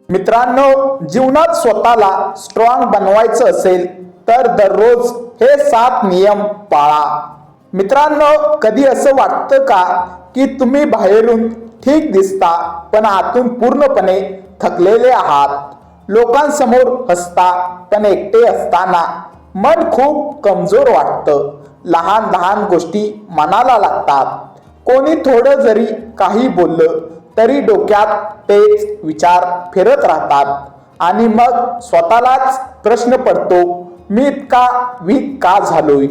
मित्रांनो, जीवनात स्वतःला स्ट्रॉंग बनवायचं असेल तर दररोज हे 7 नियम पाळा. मित्रांनो, कधी असं वाटतं का की तुम्ही बाहेरून ठीक दिसता पण आतून पूर्णपणे थकलेले आहात? लोकांसमोर हसता पण एकटे असताना मन खूप कमजोर वाटतं. लहान लहान गोष्टी मनाला लागतात. कोणी थोडं जरी काही बोललं तरी डोक्यात तेच विचार फिरत राहतात आणि मग स्वतःलाच प्रश्न पडतो, मी इतका वीक का झालोय?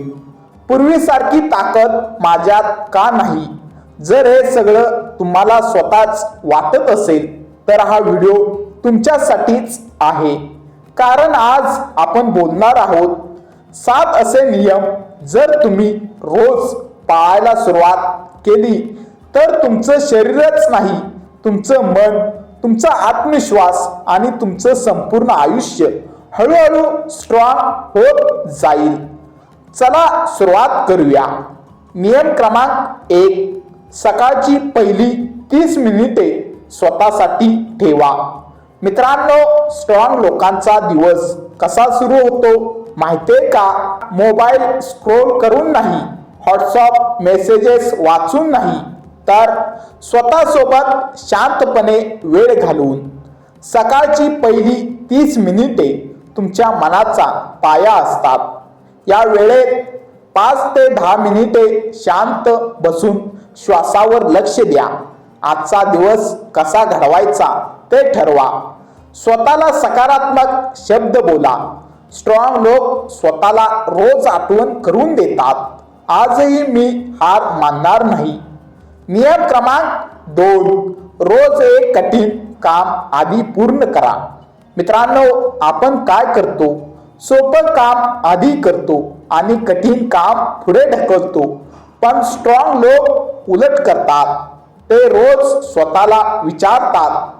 पूर्वीसारखी ताकद माझ्यात का नाही? जर हे सगळं तुम्हाला स्वतःच वाटत असेल तर हा व्हिडिओ तुमच्यासाठीच आहे. कारण आज आपण बोलणार आहोत 7 असे नियम जर तुम्ही रोज पाळायला सुरुवात केली तर तुमचं शरीरच नाही, तुमचं मन, तुमचा आत्मविश्वास आणि तुमचं संपूर्ण आयुष्य हळूहळू स्ट्रॉंग होत जाईल. चला सुरुवात करूया. नियम क्रमांक 1, सकाळची पहिली 30 मिनिटे स्वतःसाठी ठेवा. मित्रांनो, स्ट्रॉंग लोकांचा दिवस कसा सुरू होतो माहितीये का? मोबाईल स्क्रोल करून नाही, व्हॉट्सअप मेसेजेस वाचून नाही, तर स्वतःसोबत शांतपणे वेळ घालवून. सकाळची पहिली 30 मिनिटे तुमच्या मनाचा पाया असतात. या वेळेत 5 ते 10 मिनिटे शांत बसून श्वासावर लक्ष द्या. आजचा दिवस कसा घडवायचा ते ठरवा. स्वतःला सकारात्मक शब्द बोला. स्ट्रॉंग लोक स्वतःला रोज आठवण करून देतात, आजही मी हार मानणार नाही. नियम क्रमांक 2, रोज एक कठीण काम आधी पूर्ण करा. मित्रांनो, आपण काय करतो? सोपं काम आधी करतो आणि कठीण काम पुढे ढकलतो. पण स्ट्रॉंग लोक उलट करतात. ते रोज स्वतःला विचारतात,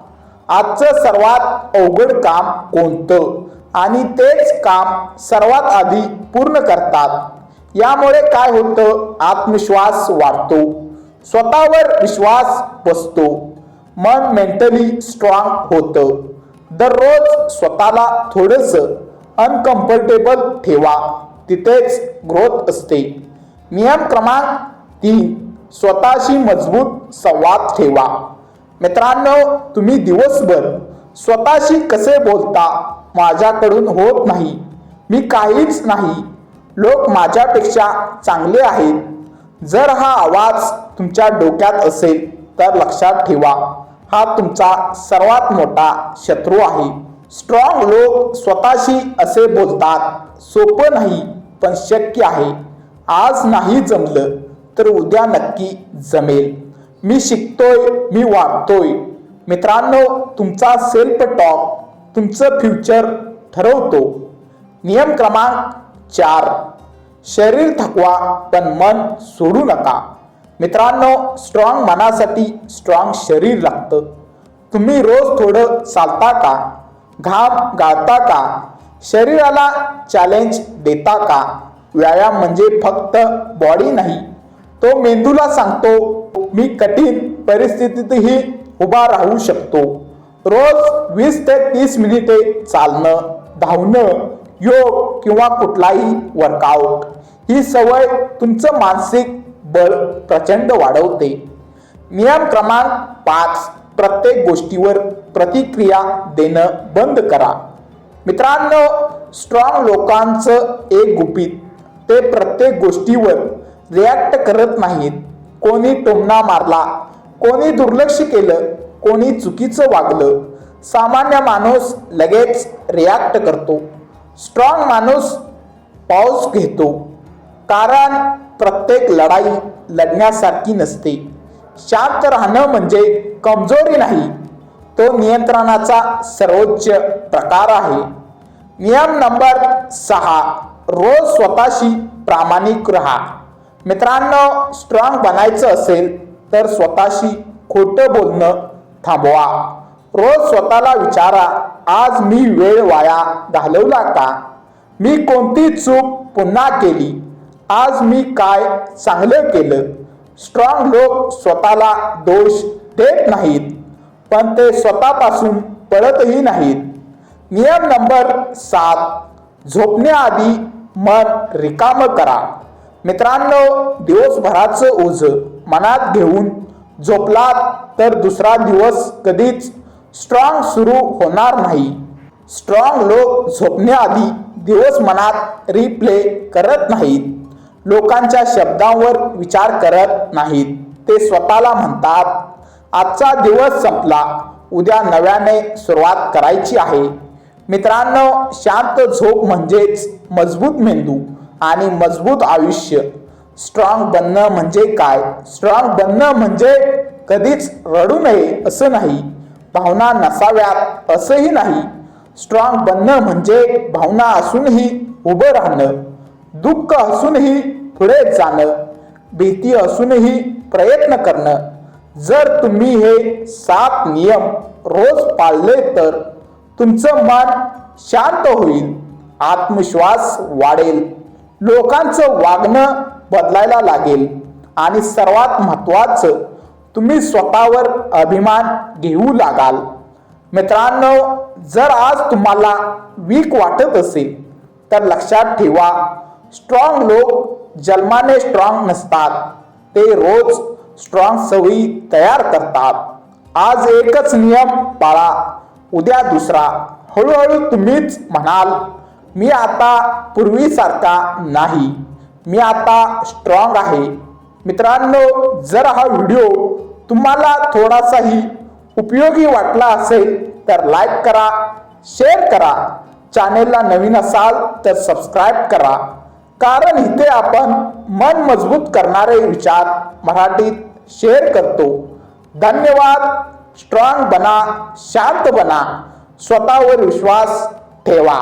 आजचं सर्वात अवघड काम कोणतं, आणि तेच काम सर्वात आधी पूर्ण करतात. यामुळे काय होतं? आत्मविश्वास वाढतो, स्वतःवर विश्वास बसतो, मन मेंटली स्ट्रॉंग होतं. दररोज स्वतःला थोडंसं अनकम्फर्टेबल ठेवा, तिथेच ग्रोथ असते. नियम क्रमांक 3, स्वतःशी मजबूत संवाद ठेवा. मित्रांनो, तुम्ही दिवसभर स्वतःशी कसे बोलता? माझ्याकडून होत नाही, मी काहीच नाही, लोक माझ्यापेक्षा चांगले आहेत. जर हा आवाज तुमच्या डोक्यात असेल तर लक्षात ठेवा, हा तुमचा सर्वात मोठा शत्रू आहे. स्ट्रॉंग लोक स्वतःशी असे बोलतात, सोपं नाही पण शक्य आहे. आज नाही जमलं तर उद्या नक्की जमेल. मी शिकतोय, मी वाढतोय. मित्रांनो, तुमचा सेल्फ टॉक तुमचं फ्युचर ठरवतो. नियम क्रमांक 4, शरीर थकवा पण मन सोडू नका. मित्रांनो, स्ट्रॉंग मनासाठी स्ट्रॉंग शरीर लागतं. तुम्ही रोज थोडं चालता का? घाम गाळता का? शरीराला चॅलेंज देता का? व्यायाम म्हणजे फक्त बॉडी नाही, तो मेंदूला सांगतो मी कठीण परिस्थितीतही उभा राहू शकतो. रोज 20 ते 30 मिनिटे चालणं, धावणं, योग किंवा कुठलाही वर्कआउट, ही सवय तुमचं मानसिक बळ प्रचंड वाढवते. नियम क्रमांक 5, प्रत्येक गोष्टीवर प्रतिक्रिया देणं बंद करा. मित्रांनो, स्ट्रॉंग लोकांचं एक गुपित, ते प्रत्येक गोष्टीवर रिॲक्ट करत नाहीत. कोणी टोमणा मारला, कोणी दुर्लक्ष केलं, कोणी चुकीचं वागलं, सामान्य माणूस लगेच रिॲक्ट करतो. स्ट्रॉंग माणूस पॉज घेतो, कारण प्रत्येक लढाई लढण्यासारखी नसते. शांत राहणं म्हणजे कमजोरी नाही, तो नियंत्रणाचा सर्वोच्च प्रकार आहे. नियम नंबर 6, रोज स्वतःशी प्रामाणिक राहा. मित्रांनो, स्ट्रॉंग बनायचं असेल तर स्वतःशी खोटं बोलणं थांबवा. रोज स्वतःला विचारा, आज मी वेळ वाया घालवला का? मी कोणती चूक पुन्हा केली? आज मी काय चांगलं केलं? स्ट्रॉंग लोक स्वतःला दोष देत नाहीत, पण ते स्वतःपासून पळतही नाहीत. नियम नंबर 7, झोपण्याआधी मन रिकामं करा. मित्रांनो, दिवसभराचं ओझं मनात घेऊन झोपलात तर दुसरा दिवस कधीच स्ट्रॉंग सुरू होणार नाही. स्ट्रॉंग लोक झोपण्याआधी दिवस मनात रिप्ले करत नाहीत. लोकांच्या शब्दांवर विचार करत नाहीत. ते स्वतःला म्हणतात, आजचा दिवस संपला, उद्या नव्याने सुरुवात करायची आहे. मित्रांनो, शांत झोप म्हणजेच मजबूत मेंदू आणि मजबूत आयुष्य. स्ट्रॉंग बनणं म्हणजे काय? स्ट्रॉंग बनणं म्हणजे कधीच रडू नये असं नाही, भावना नसाव्यात असंही नाही. स्ट्रॉंग बनणं म्हणजे भावना असूनही उभं राहणं, दुःख असूनही पुढे जाणं, भीती असूनही प्रयत्न करणं. जर तुम्ही हे 7 नियम रोज पाळले तर तुमचं मन शांत होईल, आत्मविश्वास वाढेल, लोकांचं वागणं बदलायला लागेल आणि सर्वात महत्त्वाचं, तुम्ही स्वतःवर अभिमान घेऊ लागाल. मित्रांनो, जर आज तुम्हाला वीक वाटत असेल तर लक्षात ठेवा, स्ट्रॉंग लोक जन्माने स्ट्रॉंग नसतात, ते रोज स्ट्रॉंग सवयी तयार करतात. आज एकच नियम पाळा, उद्या दुसरा. हळूहळू तुम्हीच म्हणाल, मी आता पूर्वीसारखा नाही, मी आता स्ट्रॉंग आहे. मित्रांनो, जर हा व्हिडिओ तुम्हाला थोडासाही उपयोगी वाटला असेल तर लाईक करा, शेअर करा. चॅनेलला नवीन असाल तर सबस्क्राईब करा, कारण इथे आपण मन मजबूत करणारे विचार मराठीत शेअर करतो. धन्यवाद. स्ट्रॉंग बना, शांत बना, स्वतःवर विश्वास ठेवा.